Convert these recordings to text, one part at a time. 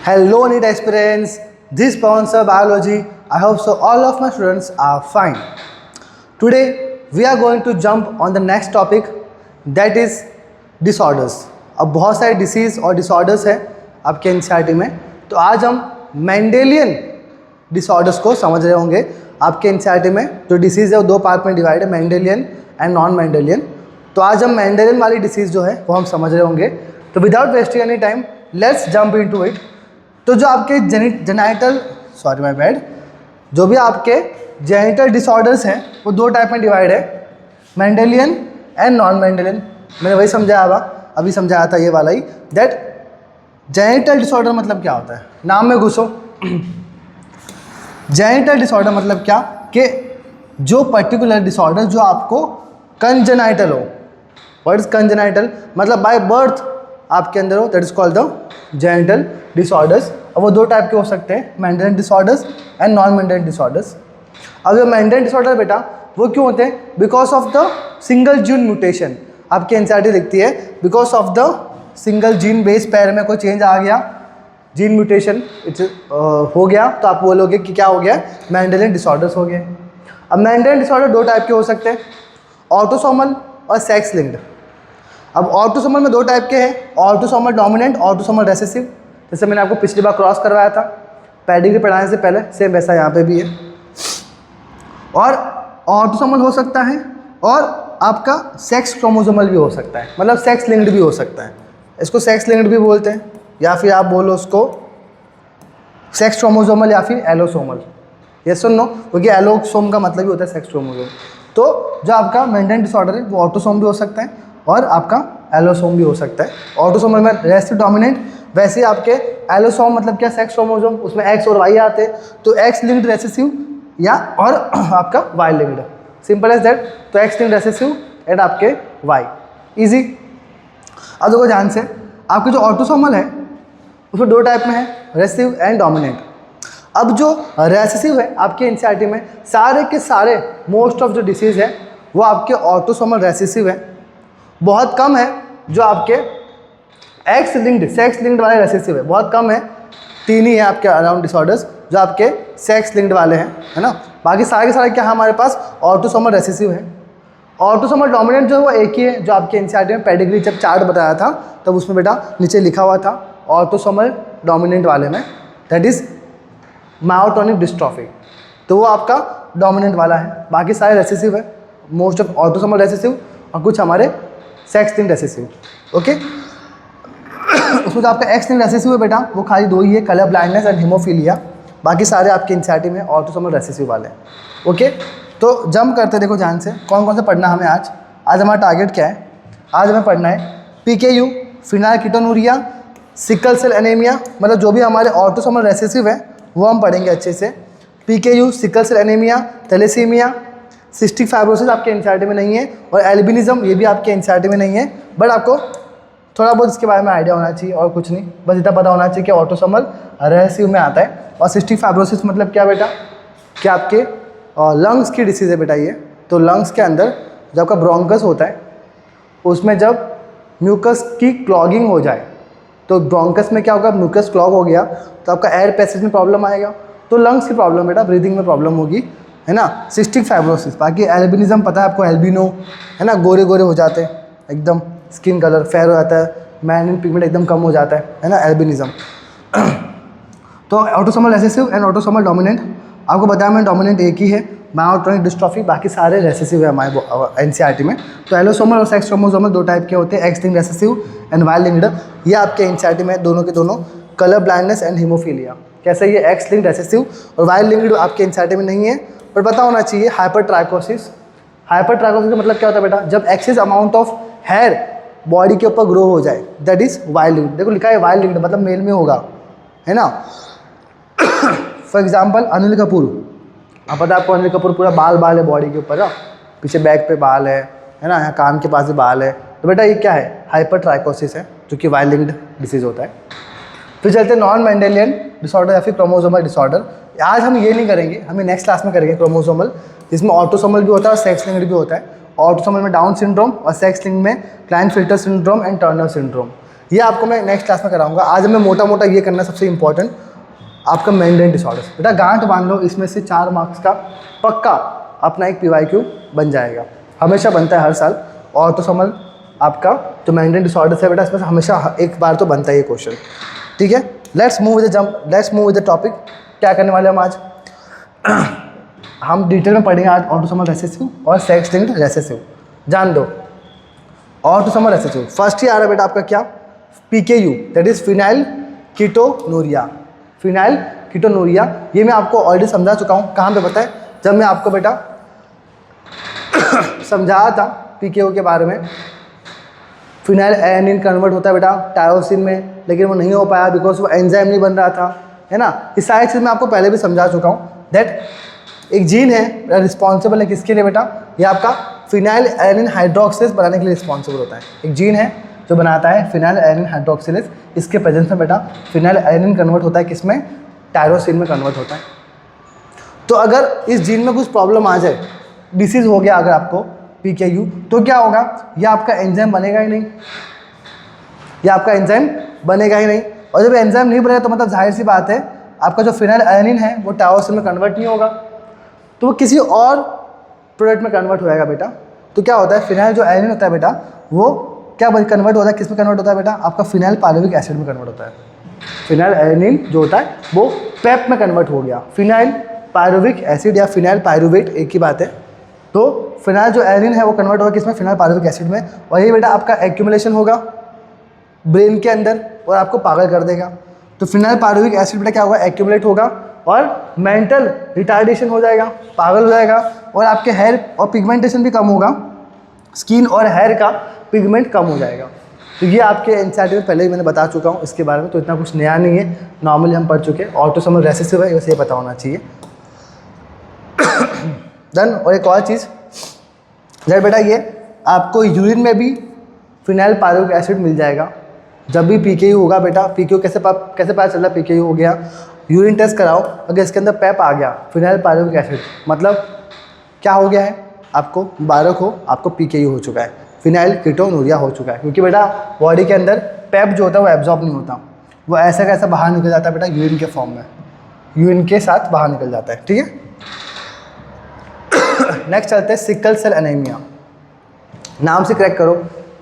Hello, NEET aspirants. This is Pawan Sir Biology. I hope so all of my students are fine. Today we are going to jump on the next topic, that is disorders. अब बहुत सारे disease और disorders है आपके NCERT में, तो आज हम मेंडेलियन डिसऑर्डर्स को समझ रहे होंगे। आपके एनसीईआरटी में जो डिसीज़ है वो दो पार्ट में डिवाइड है, मेंडेलियन एंड नॉन मेंडेलियन। तो आज हम मेंडेलियन वाली डिसीज़ जो है वो हम समझ रहे होंगे। तो without wasting any time let's jump into it. तो जो आपके जो भी आपके जेनिटल डिसऑर्डर्स हैं वो दो टाइप में डिवाइड है, मेंडेलियन एंड नॉन मेंडेलियन। मैंने वही समझाया अभी समझाया था ये वाला ही, दैट जेनिटल डिसऑर्डर मतलब क्या होता है। नाम में घुसो। जेनिटल डिसऑर्डर मतलब क्या कि जो पर्टिकुलर डिसऑर्डर जो आपको कंजेनाइटल हो। What is congenital? मतलब बाय बर्थ आपके अंदर हो, that is called the genital disorders. और वो दो टाइप के हो सकते हैं, Mendelian disorders and non Mendelian disorders. अब जो मेंडेलियन डिसऑर्डर बेटा वो क्यों होते हैं? Because of the single gene mutation. आपकी एनसीईआरटी लिखती है because of the single gene base pair में कोई चेंज आ गया, जीन म्यूटेशन हो गया, तो आप बोलोगे कि क्या हो गया, मेंडेलियन डिसऑर्डर्स हो गए। अब मेंडेलियन डिसऑर्डर दो टाइप के हो सकते हैं, ऑटोसोमल और सेक्स लिंक्ड। अब ऑटोसोमल में दो टाइप के हैं, ऑटोसोमल डोमिनेंट, ऑटोसोमल रेसेसिव। जैसे मैंने आपको पिछली बार क्रॉस करवाया था पेडिग्री पढ़ाने से पहले, सेम वैसा यहाँ पे भी है। और ऑटोसोमल हो सकता है और आपका सेक्स क्रोमोसोमल भी हो सकता है, मतलब सेक्स लिंक्ड भी हो सकता है। इसको सेक्स लिंक्ड भी बोलते हैं, या फिर आप बोलो उसको सेक्स क्रोमोसोमल या फिर एलोसोमल। ये सुन लो, क्योंकि एलोसोम का मतलब ही होता है सेक्स क्रोमोसोम। तो जो आपका मेंडेलियन डिसऑर्डर है वो ऑटोसोम भी हो सकता है और आपका एलोसोम भी हो सकता है। ऑटोसोमल में रेसेसिव डोमिनेंट, वैसे आपके एलोसोम मतलब क्या, सेक्स क्रोमोसोम, उसमें एक्स और वाई आते हैं, तो एक्स लिंक्ड रेसेसिव या और आपका Y linked, simple as that. तो एक्स लिंक्ड रेसेसिव एंड आपके वाई, इजी। अब देखो ध्यान से, आपके जो ऑटोसोमल है उसमें दो टाइप में है, रेसेसिव एंड डोमिनेंट। अब जो रेसेसिव है आपके एनसीईआरटी में सारे के सारे मोस्ट ऑफ जो डिसीज़ है वो आपके ऑटोसोमल रेसेसिव है। बहुत कम है जो आपके एक्स लिंक्ड, सेक्स लिंक्ड वाले रेसेसिव है, बहुत कम है। तीन ही है आपके अराउंड डिसऑर्डर्स जो आपके सेक्स लिंक्ड वाले हैं, है ना। बाकी सारे के सारे क्या हमारे पास ऑटोसोमल रेसेसिव है। ऑटोसोमल डोमिनेंट जो है वो एक ही है, जो आपके एनसीईआरटी में पेडिग्री जब चार्ट बताया था तब उसमें बेटा नीचे लिखा हुआ था ऑटोसोमल डोमिनेंट वाले में, दैट इज मायोटोनिक डिस्ट्रॉफी, तो वो आपका डोमिनेंट वाला है। बाकी सारे रेसेसिव है, मोस्ट ऑफ ऑटोसोमल रेसेसिव और कुछ हमारे सेक्स लिंक्ड रेसेसिव। ओके, उसमें जो आपका एक्स लिंक्ड रेसेसिव है बेटा वो खाली दो ही है, कलर ब्लाइंडनेस एंड हीमोफीलिया। बाकी सारे आपके एनसीईआरटी में ऑटोसोमल रेसेसिव वाले हैं। ओके, तो जंप करते देखो ध्यान से, कौन कौन से पढ़ना हमें आज। हमारा टारगेट क्या है? आज हमें पढ़ना है PKU, फिनाइलकीटोनुरिया, सिकल सेल एनीमिया, मतलब जो भी हमारे ऑटोसोमल रेसेसिव है वो हम पढ़ेंगे अच्छे से। PKU, sickle cell anaemia, thalassaemia, cystic fibrosis आपके एनसीईआरटी में नहीं है, और एल्बिनिज्म ये भी आपके एनसीईआरटी में नहीं है, बट आपको थोड़ा बहुत इसके बारे में आइडिया होना चाहिए और कुछ नहीं, बस इतना पता होना चाहिए कि ऑटोसोमल रेसेसिव में आता है। और सिस्टिक फाइब्रोसिस मतलब क्या बेटा, क्या आपके लंग्स की डिसीज़ है बेटा ये। तो लंग्स के अंदर जब आपका ब्रोंकस होता है उसमें जब म्यूकस की क्लॉगिंग हो जाए, तो ब्रोंकस में क्या होगा, म्यूकस क्लॉग हो गया तो आपका एयर पैसेज में प्रॉब्लम आएगा, तो लंग्स की प्रॉब्लम बेटा, ब्रीदिंग में प्रॉब्लम होगी, है ना। Cystic fibrosis. बाकी एल्बिनिज्म पता है आपको, एल्बिनो है ना, गोरे गोरे हो जाते हैं एकदम, स्किन कलर फेयर हो जाता है, मेलानिन पिगमेंट एकदम कम हो जाता है ना, एल्बिनिज्म। तो autosomal recessive and autosomal dominant, आपको बताया मैंने डोमिनेंट एक ही है, मायोटोनिक डिस्ट्रॉफी, बाकी सारे रेसेसिव है हमारे एनसीईआरटी में। तो एलोसोमल और सेक्स क्रोमोसोमल दो टाइप के होते हैं, X linked recessive and Y linked. ये आपके एनसीईआरटी में दोनों के दोनों, कलर ब्लाइंडनेस एंड हीमोफीलिया। कैसे ये एक्स लिंक्ड रेसेसिव और वाई लिंक्ड आपके एनसीईआरटी में नहीं है, पर पता होना चाहिए हाइपरट्राइकोसिस। हाइपरट्राइकोसिस का मतलब क्या होता है बेटा, जब excess amount of hair body के ऊपर ग्रो हो जाए, दैट इज वाई लिंक्ड। देखो लिखा है वाई लिंक्ड, मतलब मेल में होगा, है ना। फॉर एग्जाम्पल अनिल कपूर, आप पता है आपको अनिल कपूर पूरा बाल बाल है बॉडी के ऊपर ना, पीछे बैक पे बाल है ना, यहाँ कान के पास भी बाल है, तो बेटा ये क्या है, हाइपरट्राइकोसिस है, जो कि वाई लिंक्ड डिसीज होता है। फिर चलते हैं नॉन मेंडेलियन डिसऑर्डर या फिर क्रोमोसोमल डिसऑर्डर। आज हम ये नहीं करेंगे, हमें नेक्स्ट क्लास में करेंगे क्रोमोसोमल, जिसमें ऑटोसोमल भी होता है और सेक्स लिंक्ड भी होता है। ऑटोसोमल में डाउन सिंड्रोम और सेक्स लिंक्ड में क्लाइनफिल्टर सिंड्रोम एंड टर्नर सिंड्रोम। ये आपको मैं नेक्स्ट क्लास में कराऊंगा। आज मैं मोटा मोटा ये करना सबसे इंपॉर्टेंट आपका मेंडेन डिसऑर्डर्स। बेटा गांठ बांध लो, इसमें से 4 मार्क्स का पक्का अपना एक PYQ बन जाएगा, हमेशा बनता है हर साल। और तो समझ आपका जो मेंडेन डिसऑर्डर्स है बेटा, इसमें से हमेशा एक बार तो बनता है ये क्वेश्चन, ठीक है। Let's move with the topic. क्या करने वाले हम आज हम डिटेल में पढ़ेंगे आज ऑटोसोमल रिसेसिव और सेक्स लिंक्ड रिसेसिव। जान दो ऑटोसोमल रिसेसिव फर्स्ट ही आ रहा है बेटा आपका क्या, PKU, that is phenyl ketonuria. Phenyl ketonuria ये मैं आपको ऑलरेडी समझा चुका हूँ। कहाँ पे पता है, जब मैं आपको बेटा समझाया था PKU के बारे में। फिनाइल एलानिन कन्वर्ट होता है बेटा टायरोसिन में, लेकिन वो नहीं हो पाया बिकॉज वो एंजाइम नहीं बन रहा था, है ना। इस सारी चीज़ मैं आपको पहले भी समझा चुका हूँ। दैट एक जीन है रिस्पॉन्सिबल है किसके लिए बेटा, ये आपका फिनाइल एलानिन हाइड्रोक्सिलेज बनाने के लिए रिस्पॉन्सिबल होता है। एक जीन है जो बनाता है फिनाइल एलानिन हाइड्रोक्सिलेज, इसके प्रेजेंस में बेटा फिनाइल एलानिन कन्वर्ट होता है किसमें, टायरोसिन में कन्वर्ट होता है। तो अगर इस जीन में कुछ प्रॉब्लम आ जाए, डिसीज हो गया अगर आपको PKU, तो क्या होगा, ये आपका एंजाइम बनेगा ही नहीं, ये आपका एंजाइम बनेगा ही नहीं। और जब एंजाइम नहीं बनेगा तो मतलब जाहिर सी बात है आपका जो फिनाइल एलानिन है वो टायरोसिन में कन्वर्ट नहीं होगा, तो वो किसी और प्रोडक्ट में कन्वर्ट हो जाएगा बेटा। तो क्या होता है, फिनाइल जो एलानिन होता है बेटा वो क्या कन्वर्ट होता है, किस में कन्वर्ट होता है बेटा, आपका फिनाइल पायरुविक एसिड में कन्वर्ट होता है। फिनाइल एलानिन जो होता है वो पेप में कन्वर्ट हो गया, फिनाइल पायरुविक एसिड या फिनाइल पायरुवेट एक ही बात है। तो फिनाइल जो एलानिन है वो कन्वर्ट होगा किसमें, फिनाइल पायरुविक एसिड में, और ये बेटा आपका एक्यूमुलेशन होगा ब्रेन के अंदर और आपको पागल कर देगा। तो फिनाइल पायरुविक एसिड बेटा क्या होगा, एक्यूमुलेट होगा और मेंटल रिटार्डेशन हो जाएगा, पागल हो जाएगा, और आपके हेयर और पिगमेंटेशन भी कम होगा, स्किन और हेयर का पिगमेंट कम हो जाएगा। तो ये आपके एनसीईआरटी में पहले ही मैंने बता चुका हूँ इसके बारे में, तो इतना कुछ नया नहीं है, नॉर्मली हम पढ़ चुके हैं। ऑटोसोमल रिसेसिव है, वैसे ये पता होना चाहिए। डन। और एक और चीज़ जब बेटा ये आपको यूरिन में भी फिनाइल पायरुविक एसिड मिल जाएगा जब भी PKU होगा बेटा। PKU कैसे पता चल रहा है PKU हो गया, यूरिन टेस्ट कराओ, अगर इसके अंदर पेप आ गया फिनाइल पायरुविक एसिड, मतलब क्या हो गया है, आपको मुबारक हो, आपको PKU हो चुका है, फिनाइल कीटोनूरिया हो चुका है। क्योंकि बेटा बॉडी के अंदर पेप जो होता है वो एब्जॉर्ब नहीं होता, वो ऐसा कैसा बाहर निकल जाता है बेटा यूरिन के फॉर्म में, यूरिन के साथ बाहर निकल जाता है, ठीक है। नेक्स्ट चलते हैं सिकल सेल एनीमिया। नाम से क्रैक करो,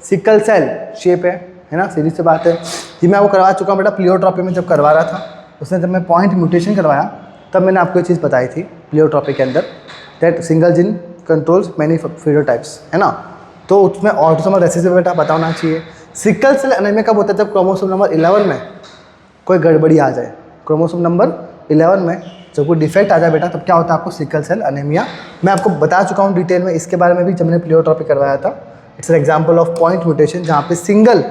सिकल सेल शेप है ना, सीधी सी बात है। ये मैं वो करवा चुका हूँ बेटा प्लियोट्रॉपी में, जब करवा रहा था उसने, जब मैं पॉइंट म्यूटेशन करवाया तब मैंने आपको ये चीज़ बताई थी प्लियोट्रॉपी के अंदर, that single gene controls many phenotypes, है ना। तो उसमें ऑटोसोमल रिसेसिव बेटा पता होना चाहिए। सिकल सेल एनीमिया कब होता है, जब क्रोमोसोम नंबर 11 में कोई गड़बड़ी आ जाए, क्रोमोसोम नंबर 11 में जब कोई डिफेक्ट आ जाए बेटा, तब क्या होता है आपको सिकल सेल एनीमिया। मैं आपको बता चुका हूँ डिटेल में, इसके बारे में भी जब मैंने प्लियोट्रॉपी करवाया था। It's an example of point mutation, जहाँ पे सिंगल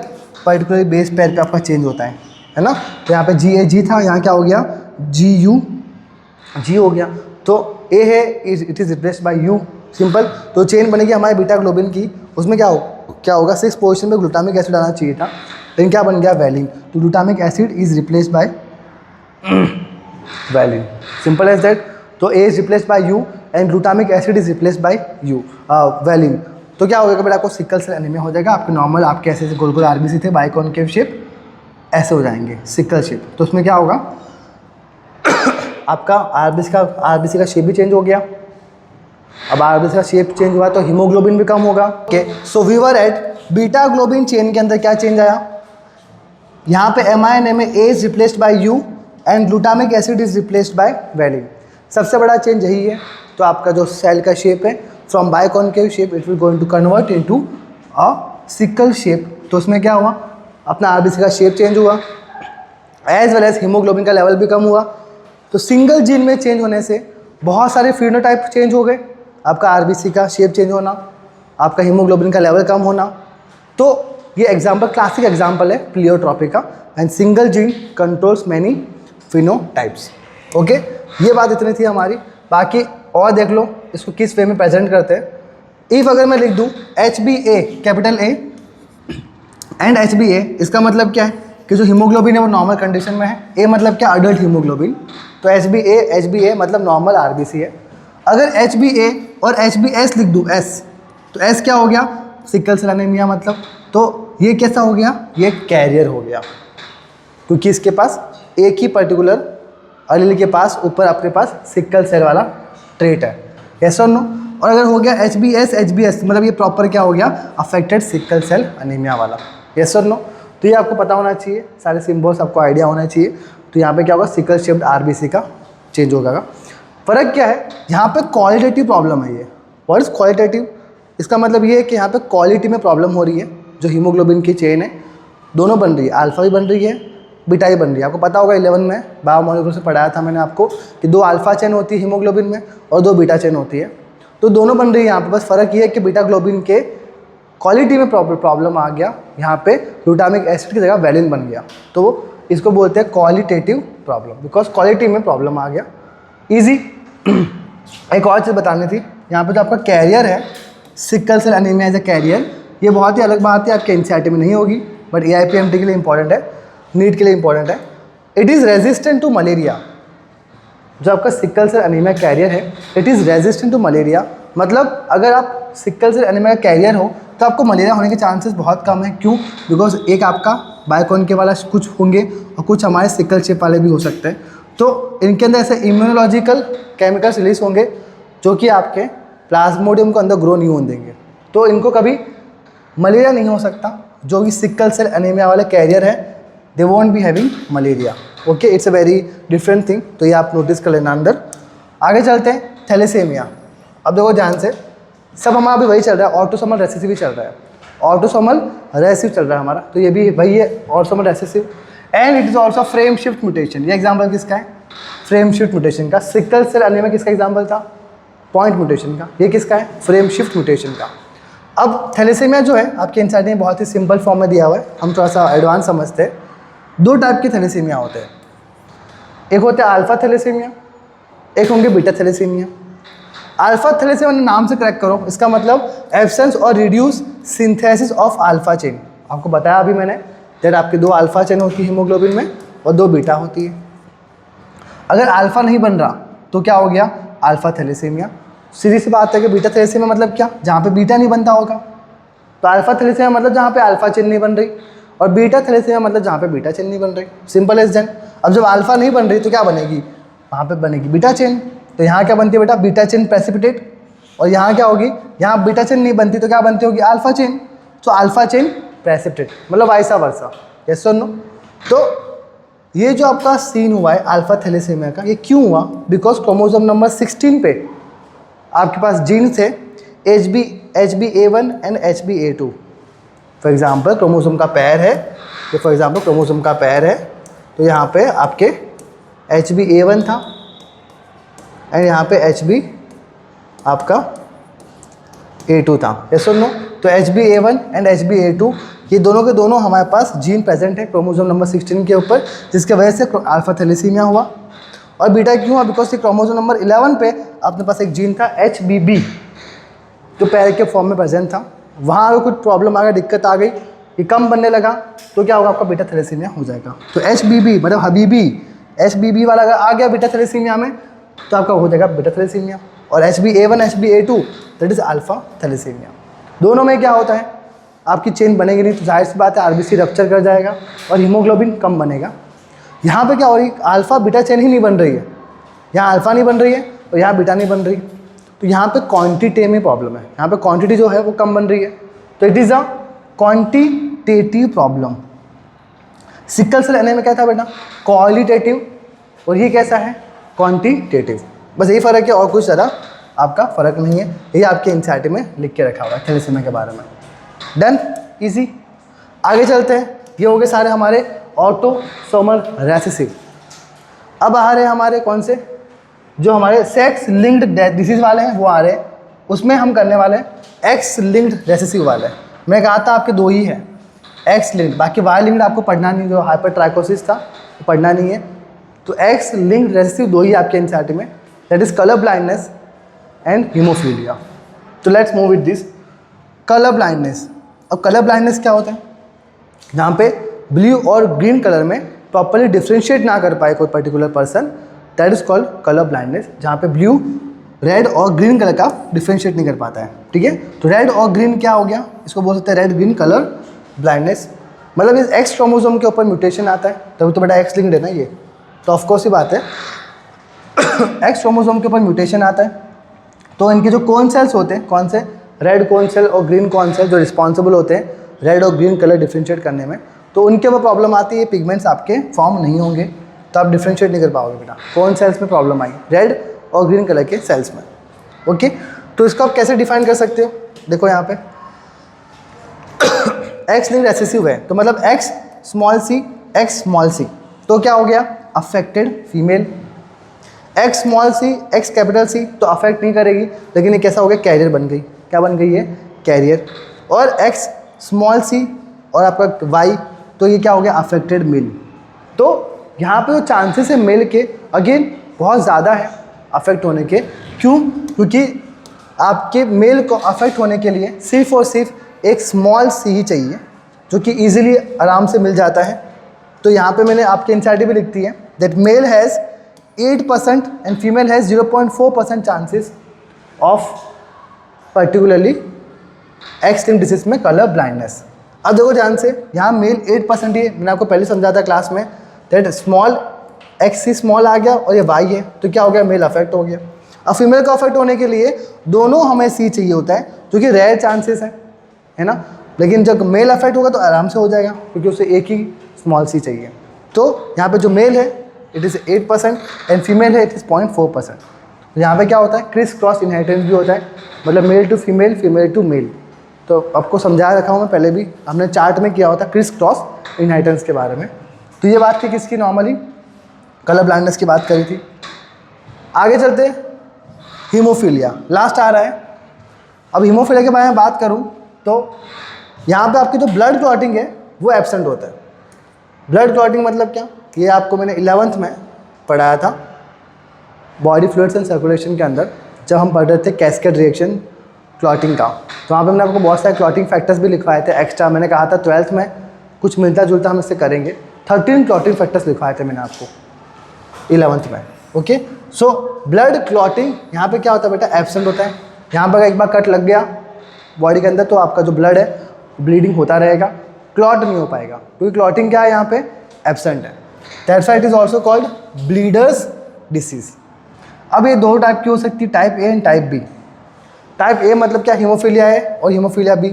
पर्टिकुलर बेस पेयर पे आपका चेंज होता है ना। तो यहाँ पे GAG था, यहाँ क्या हो गया GUG हो गया, तो A है it is replaced by U, simple. तो चेन बनेगी हमारे बीटा ग्लोबिन की, उसमें क्या होगा 6 पोजीशन में ग्लूटामिक एसिड आना चाहिए था, लेकिन क्या बन गया वैलिन। तो glutamic acid is replaced by valine, simple as that. तो A is replaced by U and glutamic acid is replaced by valine. तो क्या होगा बेटा आपको सिकल सेल एनीमिया हो जाएगा। आपके नॉर्मल आपके ऐसे गोल गोल RBC थे बाइकॉनकेव शेप, ऐसे हो जाएंगे सिकल शेप। तो उसमें क्या होगा आपका RBC का शेप भी चेंज हो गया। अब RBC का शेप चेंज हुआ तो हीमोग्लोबिन भी कम होगा। Okay, so we were at beta globin chain के अंदर क्या चेंज आया, यहाँ पे mRNA में A is replaced by U and glutamic acid is replaced by valine. सबसे बड़ा चेंज यही है। तो आपका जो सेल का शेप है from biconcave shape it will going to convert into a sickle shape. तो उसमें क्या हुआ, अपना RBC का शेप चेंज हुआ, एज वेल एज हीमोग्लोबिन का लेवल भी कम हुआ। तो सिंगल जीन में चेंज होने से बहुत सारे फिनोटाइप चेंज हो गए, आपका RBC का शेप चेंज होना, आपका हीमोग्लोबिन का लेवल कम होना। तो ये एग्जाम्पल, क्लासिक एग्जाम्पल है प्लियोट्रॉपी का, and single gene controls many phenotypes. Okay, ये बात इतनी थी हमारी। बाकी और देख लो इसको किस वे में प्रेजेंट करते हैं। इफ अगर मैं लिख दूँ HbA, capital A and HbA, इसका मतलब क्या है कि जो हीमोग्लोबिन है वो नॉर्मल कंडीशन में है। A मतलब क्या, अडल्ट हीमोग्लोबिन। तो HbA मतलब नॉर्मल RBC है। अगर HbA और HbS लिख दूँ S, तो S क्या हो गया, सिकल सेल एनीमिया मतलब। तो ये कैसा हो गया, ये कैरियर हो गया, क्योंकि इसके पास एक ही पर्टिकुलर एलील के पास ऊपर अपने पास सिकल सेल वाला ट्रेट है, यस और नो। और अगर हो गया HbS मतलब ये प्रॉपर क्या हो गया, अफेक्टेड सिकल सेल अनीमिया वाला, यस और नो। तो ये आपको पता होना चाहिए, सारे सिम्बल्स आपको आइडिया होना चाहिए। तो यहाँ पे क्या होगा, सिकल शेप्ड RBC का चेंज होगा। फ़र्क क्या है, यहाँ पे क्वालिटेटिव प्रॉब्लम है ये। व्हाट इज क्वालिटेटिव, इसका मतलब ये है कि यहाँ पे क्वालिटी में प्रॉब्लम हो रही है। जो हीमोग्लोबिन की चेन है दोनों बन रही है, अल्फा भी बन रही है, बीटा भी बन रही है। आपको पता होगा 11 में बायोमोलिक्यूल से पढ़ाया था मैंने आपको कि 2 अल्फा चेन होती है हीमोग्लोबिन में और 2 बीटा चेन होती है। तो दोनों बन रही है यहाँ पे, बस फ़र्क ये है कि बीटा ग्लोबिन के क्वालिटी में प्रॉब्लम आ गया, यहाँ पे ग्लूटामिक एसिड की जगह वैलिन बन गया। तो इसको बोलते हैं क्वालिटेटिव प्रॉब्लम, बिकॉज क्वालिटी में प्रॉब्लम आ गया। ईजी। एक और चीज़ बतानी थी, यहाँ पे जो आपका कैरियर है sickle cell anaemia as a carrier, ये बहुत ही अलग बात है, आपके एनसीईआरटी में नहीं होगी, बट AIPMT के लिए इंपॉर्टेंट है, नीट के लिए इंपॉर्टेंट है। It is resistant to malaria. जो आपका सिकल सेल एनीमिया कैरियर है, it is resistant to malaria. मतलब अगर आप सिकल सेल एनीमिया कैरियर हो तो आपको मलेरिया होने के चांसेस बहुत कम है। क्यों? बिकॉज एक आपका बायोकॉन के वाला कुछ होंगे और कुछ हमारे सिकल शेप वाले भी हो सकते हैं। तो इनके अंदर ऐसे इम्यूनोलॉजिकल केमिकल्स रिलीज होंगे जो कि आपके प्लाज्मोडियम को अंदर ग्रो नहीं होने देंगे, तो इनको कभी मलेरिया नहीं हो सकता। जो कि सिकल सेल एनीमिया वाले कैरियर है, they won't be having malaria. Okay, it's a very different thing, तो ये आप नोटिस कर लेना अंदर। आगे चलते हैं, थैलेसीमिया। अब देखो ध्यान से, सब हमारा अभी वही चल रहा है, ऑटोसोमल रेसेसिव चल रहा है, ऑटोसोमल रेसेसिव चल रहा है हमारा, तो ये भी वही है autosomal recessive. And it is also frame shift mutation. ये एग्जाम्पल किसका है, फ्रेम शिफ्ट म्यूटेशन का। सिकल सेल एनीमिया किसका एग्जाम्पल था, पॉइंट म्यूटेशन का। ये किसका है, फ्रेम शिफ्ट म्यूटेशन का। अब थैलेसीमिया जो है आपके एनसीईआरटी में बहुत ही सिंपल फॉर्म में दिया हुआ है, हम थोड़ा सा एडवांस समझते हैं। 2 टाइप की थैलेसीमिया होते हैं, एक होते हैं अल्फा थैलेसीमिया, एक होंगे बीटा थैलेसीमिया। अल्फा थैलेसीमिया नाम से करेक्ट करो, इसका मतलब एब्सेंस और reduce synthesis of alpha chain. आपको बताया अभी मैंने दैट आपकी 2 अल्फा चेन होती है हीमोग्लोबिन में और 2 बीटा होती है। अगर अल्फा नहीं बन रहा तो क्या हो गया, अल्फा थैलेसीमिया। सीधी सी बात है कि बीटा थैलेसीमिया मतलब क्या, जहाँ पे बीटा नहीं बनता होगा। तो अल्फा थैलेसीमिया मतलब जहाँ पे अल्फा चेन नहीं बन रही, और बीटा थैलेसीमिया मतलब जहाँ पे बीटा चेन नहीं बन रही। Simple as that. अब जब अल्फा नहीं बन रही तो क्या बनेगी, वहाँ पे बनेगी बीटा चेन। तो यहाँ क्या बनती है बेटा, बीटा चेन प्रेसिपिटेट। और यहाँ क्या होगी, यहाँ बीटा चेन नहीं बनती तो क्या बनती होगी, अल्फा चेन। तो अल्फा चेन प्रेसिपिटेट, मतलब वाइसा वर्सा, यस और नो। तो ये जो आपका सीन हुआ है अल्फा थैलेसीमिया का, ये क्यों हुआ, बिकॉज क्रोमोसोम नंबर 16 पे आपके पास जीन्स है HbA1 and HbA2। For example chromosome का पैर है, तो फॉर एग्जाम्पल क्रोमोसोम का पैर है, तो यहाँ पे आपके HbA1 था एंड यहाँ पे HB आपका A2 था, यस और नो। तो HbA1 एंड HbA2 ये दोनों के दोनों हमारे पास जीन प्रेजेंट है क्रोमोसोम नंबर 16 के ऊपर, जिसके वजह से अल्फा थैलेसीमिया हुआ। और बीटा क्यों हुआ, बिकॉज ये क्रोमोसोम नंबर 11 पे अपने पास एक जीन था HBB जो पैर के फॉर्म में प्रेजेंट था। वहाँ अगर कुछ प्रॉब्लम आ गया, दिक्कत आ गई, ये कम बनने लगा, तो क्या होगा, आपका बीटा थैलेसीमिया हो जाएगा। तो HBB मतलब हबीबी, HBB वाला अगर आ गया बीटा थैलेसीमिया में तो आपका हो जाएगा बीटा थैलेसीमिया। और HbA1 HbA2 that is alpha thalassaemia. दोनों में क्या होता है, आपकी चेन बनेगी नहीं, तो जाहिर सी बात है RBC रप्चर कर जाएगा और हीमोग्लोबिन कम बनेगा। यहाँ पे क्या हो रही है, अल्फा बीटा चेन ही नहीं बन रही है, यहाँ अल्फा नहीं बन रही है और यहाँ बीटा नहीं बन रही, तो यहाँ पे क्वांटिटी में प्रॉब्लम है, यहाँ पे क्वांटिटी जो है वो कम बन रही है, तो it is a quantitative problem. Sickle cell anaemia क्या था बेटा, क्वालिटेटिव, और ये कैसा है, क्वांटिटेटिव। बस यही फ़र्क है, और कुछ ज़्यादा आपका फ़र्क नहीं है। ये आपके एनसीईआरटी में लिख के रखा हुआ है थैलेसीमिया के बारे में। Done, easy. आगे चलते हैं, ये हो गए सारे हमारे ऑटोसोमल रेसेसिव। अब आ रहे हैं हमारे कौन से, जो हमारे सेक्स लिंक्ड डिसीज वाले हैं वो आ रहे हैं। उसमें हम करने वाले हैं एक्स लिंक्ड रेसेसिव वाले। मैं कहा था आपके 2 ही है, एक्स लिंक्ड, बाकी वाई लिंक्ड आपको पढ़ना नहीं, जो हाइपरट्राइकोसिस था वो पढ़ना नहीं है। तो एक्स लिंक्ड रेसेसिव 2 ही आपके एनसीईआरटी में, that is colour blindness and haemophilia. तो let's move with this colour blindness. अब कलर ब्लाइंडनेस क्या होता है, जहाँ पे ब्लू और ग्रीन कलर में प्रॉपर्ली डिफ्रेंशिएट ना कर पाए कोई particular person, that is called colour blindness. जहाँ पे ब्लू, रेड और ग्रीन कलर का डिफ्रेंशिएट नहीं कर पाता है, ठीक है। तो रेड और ग्रीन क्या हो गया, इसको बोल सकते हैं रेड ग्रीन कलर ब्लाइंडनेस, मतलब इस एक्स क्रोमोसोम के ऊपर म्यूटेशन आता है, तभी तो बेटा एक्स लिंक्ड है ना ये, तो ऑफकोर्स ही बात है एक्स क्रोमोसोम के ऊपर म्यूटेशन आता है, तो इनके जो कोन सेल्स होते हैं, कौन से, रेड कोन सेल और ग्रीन कोन सेल, जो रिस्पॉन्सिबल होते हैं रेड और ग्रीन कलर डिफ्रेंशिएट करने में, तो उनके ऊपर प्रॉब्लम आती है, पिगमेंट्स आपके फॉर्म नहीं होंगे, तो आप डिफ्रेंशिएट नहीं कर पाओगे बेटा। कौन सेल्स में प्रॉब्लम आई, रेड और ग्रीन कलर के सेल्स में। ओके, तो इसको आप कैसे डिफाइन कर सकते हो, देखो यहाँ पे एक्स लिंक्ड रेसेसिव है, तो मतलब एक्स स्मॉल सी, तो क्या हो गया, affected female. X small C, x capital C, तो अफेक्ट नहीं करेगी, लेकिन ये कैसा हो गया, कैरियर बन गई, क्या बन गई है, कैरियर। और एक्स स्मॉल सी और आपका वाई, तो ये क्या हो गया, अफेक्टेड मेल। तो यहाँ पे जो चांसेस है मेल के अगेन बहुत ज़्यादा है अफेक्ट होने के, क्यों, क्योंकि आपके मेल को अफेक्ट होने के लिए सिर्फ और सिर्फ एक स्मॉल सी ही चाहिए, जो कि ईजिली आराम से मिल जाता है। तो यहाँ पे मैंने आपके एनसीईआरटी भी लिखती है that male has 8% and female has 0.4% chances of particularly X linked disease में कलर ब्लाइंडनेस। अब देखो ध्यान से, यहाँ मेल 8% ही है, मैंने आपको पहले समझा था क्लास में that small X C small आ गया और ये वाई है, तो क्या हो गया, मेल अफेक्ट हो गया। अब फीमेल का अफेक्ट होने के लिए दोनों हमें सी चाहिए होता है, जो कि रेयर चांसेस है ना, लेकिन जब मेल अफेक्ट होगा तो आराम से हो जाएगा, क्योंकि उसे एक ही स्मॉल सी चाहिए। तो यहाँ पे जो मेल है इट इज़ 8% एंड फीमेल है इट इज़ 0.4%। तो यहाँ पे क्या होता है, क्रिस क्रॉस इनहेरिटेंस भी होता है, मतलब male to female, female to male. तो आपको समझा रखा हूँ मैं पहले भी, हमने चार्ट में किया होता क्रिस क्रॉस इनहेरिटेंस के बारे में। तो ये बात थी किसकी, नॉर्मली कलर ब्लाइंडनेस की बात करी थी। आगे चलते, हीमोफीलिया लास्ट आ रहा है। अब हीमोफीलिया के बारे में बात करूं तो यहाँ पे आपकी जो ब्लड क्लॉटिंग है वो एब्सेंट होता है। ब्लड क्लॉटिंग मतलब क्या, ये आपको मैंने 11th में पढ़ाया था बॉडी फ्लूइड्स एंड सर्कुलेशन के अंदर, जब हम पढ़ रहे थे कैस्केड रिएक्शन क्लॉटिंग का। तो वहाँ पे मैंने आपको बहुत सारे क्लॉटिंग फैक्टर्स भी लिखवाए थे एक्स्ट्रा, मैंने कहा था 12th में कुछ मिलता जुलता हम इससे करेंगे। 13 क्लॉटिंग फैक्टर्स लिखवाए थे मैंने आपको 11th में। ओके, सो ब्लड क्लॉटिंग यहाँ पे क्या होता है बेटा, एब्सेंट होता है। यहाँ पर एक बार कट लग गया बॉडी के अंदर तो आपका जो ब्लड है ब्लीडिंग होता रहेगा, क्लॉट नहीं हो पाएगा, क्योंकि क्लॉटिंग क्या है यहाँ पे, एब्सेंट है। That's why it is also called bleeders disease. अब ये दो टाइप की हो सकती है, type A and type B. Type A मतलब क्या, हीमोफीलिया है और हीमोफीलिया बी।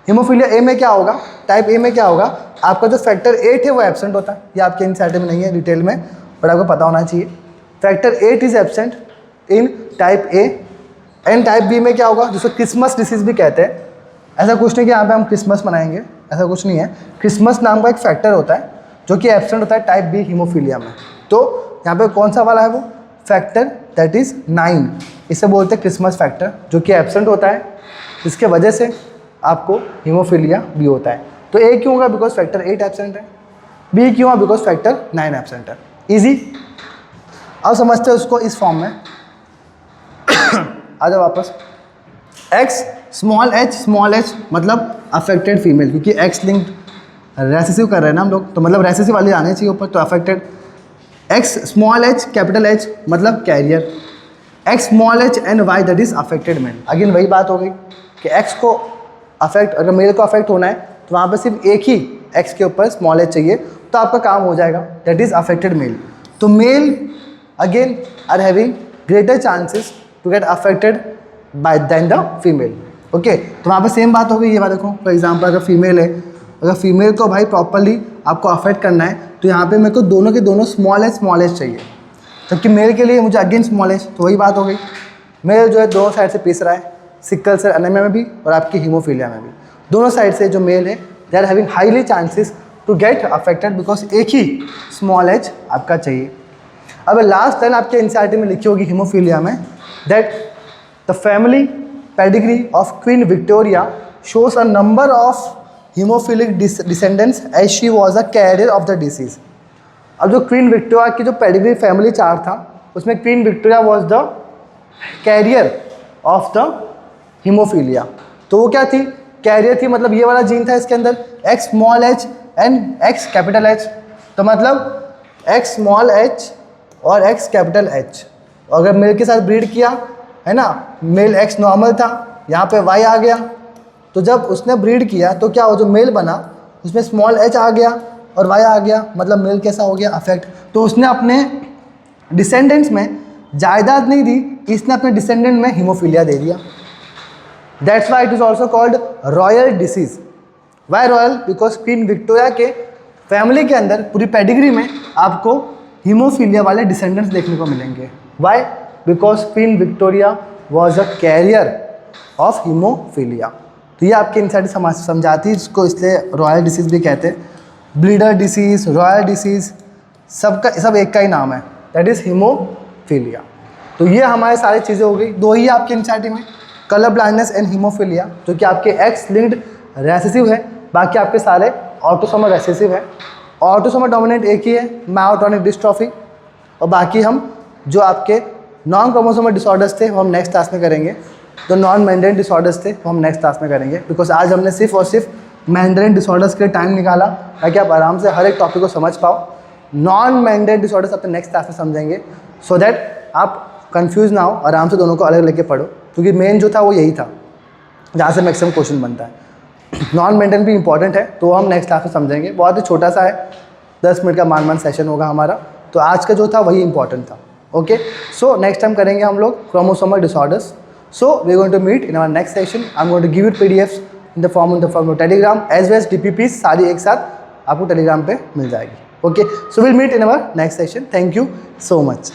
हीमोफीलिया ए में क्या होगा, टाइप ए में क्या होगा, आपका जो फैक्टर 8 है वो एब्सेंट होता है। ये आपके एनसीईआरटी में नहीं है डिटेल में, बट आपको पता होना चाहिए। Factor 8 is absent in type A and type B में क्या होगा, जिसको क्रिसमस डिसीज भी कहते हैं। ऐसा कुछ नहीं कि यहाँ पे हम क्रिसमस मनाएंगे, ऐसा कुछ नहीं है। क्रिसमस नाम का एक फैक्टर होता है जो कि एब्सेंट होता है टाइप बी हीमोफीलिया में। तो यहाँ पे कौन सा वाला है वो फैक्टर, दैट इज़ 9, इसे बोलते हैं क्रिसमस फैक्टर, जो कि एब्सेंट होता है, जिसके वजह से आपको हीमोफीलिया बी होता है। तो ए क्यों होगा, बिकॉज फैक्टर 8 एब्सेंट है। बी क्यों है, बिकॉज फैक्टर 9 एब्सेंट है। ईजी, अब समझते हैं उसको इस फॉर्म में। आ जाओ वापस, एक्स स्मॉल एच मतलब अफेक्टेड फीमेल, क्योंकि एक्स लिंक्ड रेसेसिव कर रहे हैं ना हम लोग, तो मतलब रेसेसिव वाली आने चाहिए ऊपर, तो affected. X small H capital H मतलब carrier. X small H and Y that is affected male. Again वही बात हो गई कि एक्स को अफेक्ट, अगर मेल को अफेक्ट होना है तो वहाँ पर सिर्फ एक ही एक्स के ऊपर स्मॉल एच चाहिए, तो आपका काम हो जाएगा, दैट इज अफेक्टेड मेल। तो male again are having greater chances to get affected by then the female. Okay, तो वहाँ पे सेम बात हो गई। ये बात देखो, फॉर एग्जांपल अगर फीमेल है, अगर फीमेल को भाई प्रॉपरली आपको अफेक्ट करना है तो यहाँ पे मेरे को दोनों के दोनों स्मॉल एच चाहिए, जबकि मेल के लिए मुझे अगेन स्मॉल एच। तो वही बात हो गई, मेल जो है दोनों साइड से पीस रहा है, सिकल सेल एनीमिया में भी और आपकी हीमोफीलिया में भी। दोनों साइड से जो मेल है they are having highly chances to get affected, because एक ही स्मॉल एच आपका चाहिए। अब लास्ट लाइन आपके एनसीईआरटी में लिखी होगी हीमोफीलिया में, that the family pedigree of Queen Victoria shows a number of hemophilic descendants as she was a carrier of the disease। अब जो क्वीन विक्टोरिया की जो पेडिग्री फैमिली चार्ट था उसमें queen Victoria was the carrier of the haemophilia. तो वो क्या थी, कैरियर थी, मतलब ये वाला जीन था इसके अंदर, x small H and x capital H. तो मतलब एक्स स्मॉल एच और एक्स कैपिटल एच, अगर मेल के साथ ब्रीड किया है ना, मेल एक्स नॉर्मल था, यहाँ पे वाई आ गया, तो जब उसने ब्रीड किया तो क्या हो, जो मेल बना उसमें स्मॉल h आ गया और y आ गया, मतलब मेल कैसा हो गया, अफेक्ट। तो उसने अपने डिसेंडेंट्स में जायदाद नहीं दी, इसने अपने डिसेंडेंट में हीमोफीलिया दे दिया। That's why it is also called royal disease. Why royal? Because Queen Victoria के फैमिली के अंदर पूरी पेडिग्री में आपको हीमोफीलिया वाले डिसेंडेंट्स देखने को मिलेंगे। Why? Because Queen Victoria was a carrier of haemophilia. तो ये आपके इंसाइड समझाती है, इसको इसलिए रॉयल डिसीज़ भी कहते हैं। ब्लीडर डिसीज़, रॉयल डिसीज़, सब एक का ही नाम है, दैट इज़ हीमोफीलिया। तो ये हमारे सारी चीज़ें हो गई, दो ही आपके एनसीईआरटी में, कलर ब्लाइंडनेस एंड हीमोफीलिया, जो कि आपके एक्स लिंक्ड रेसेसिव है, बाकी आपके सारे ऑटोसोमल रेसेसिव है। ऑटोसोमल डोमिनेंट एक ही है, मायोटोनिक डिस्ट्रॉफी, और बाकी हम जो आपके नॉन क्रोमोसोमल डिसऑर्डर्स थे वो हम नेक्स्ट क्लास में करेंगे। जो नॉन मैंडेन डिसऑर्डर्स थे वो हम नेक्स्ट क्लास में करेंगे, बिकॉज आज हमने सिर्फ और सिर्फ मैंडेन डिसऑर्डर्स के लिए टाइम निकाला ताकि आप आराम से हर एक टॉपिक को समझ पाओ। नॉन मैंडेन डिसऑर्डर्स अपने नेक्स्ट क्लास में समझेंगे, सो दैट आप कंफ्यूज ना हो, आराम से दोनों को अलग लेके पढ़ो, क्योंकि मेन जो था वो यही था जहाँ से मैक्सिमम क्वेश्चन बनता है। नॉन मेंटेन भी इंपॉर्टेंट है, तो हम नेक्स्ट क्लास में समझेंगे। बहुत ही छोटा सा है, 10 मिनट का मान सेशन होगा हमारा, तो आज का जो था वही इंपॉर्टेंट था। ओके, सो नेक्स्ट टाइम करेंगे हम लोग chromosomal disorders. So we going to meet in our next session. I am going to give it PDFs in the form of Telegram as well as DPPs, सारी एक साथ आपको Telegram पे मिल जाएगी। Okay, so will meet in our next session. Thank you so much.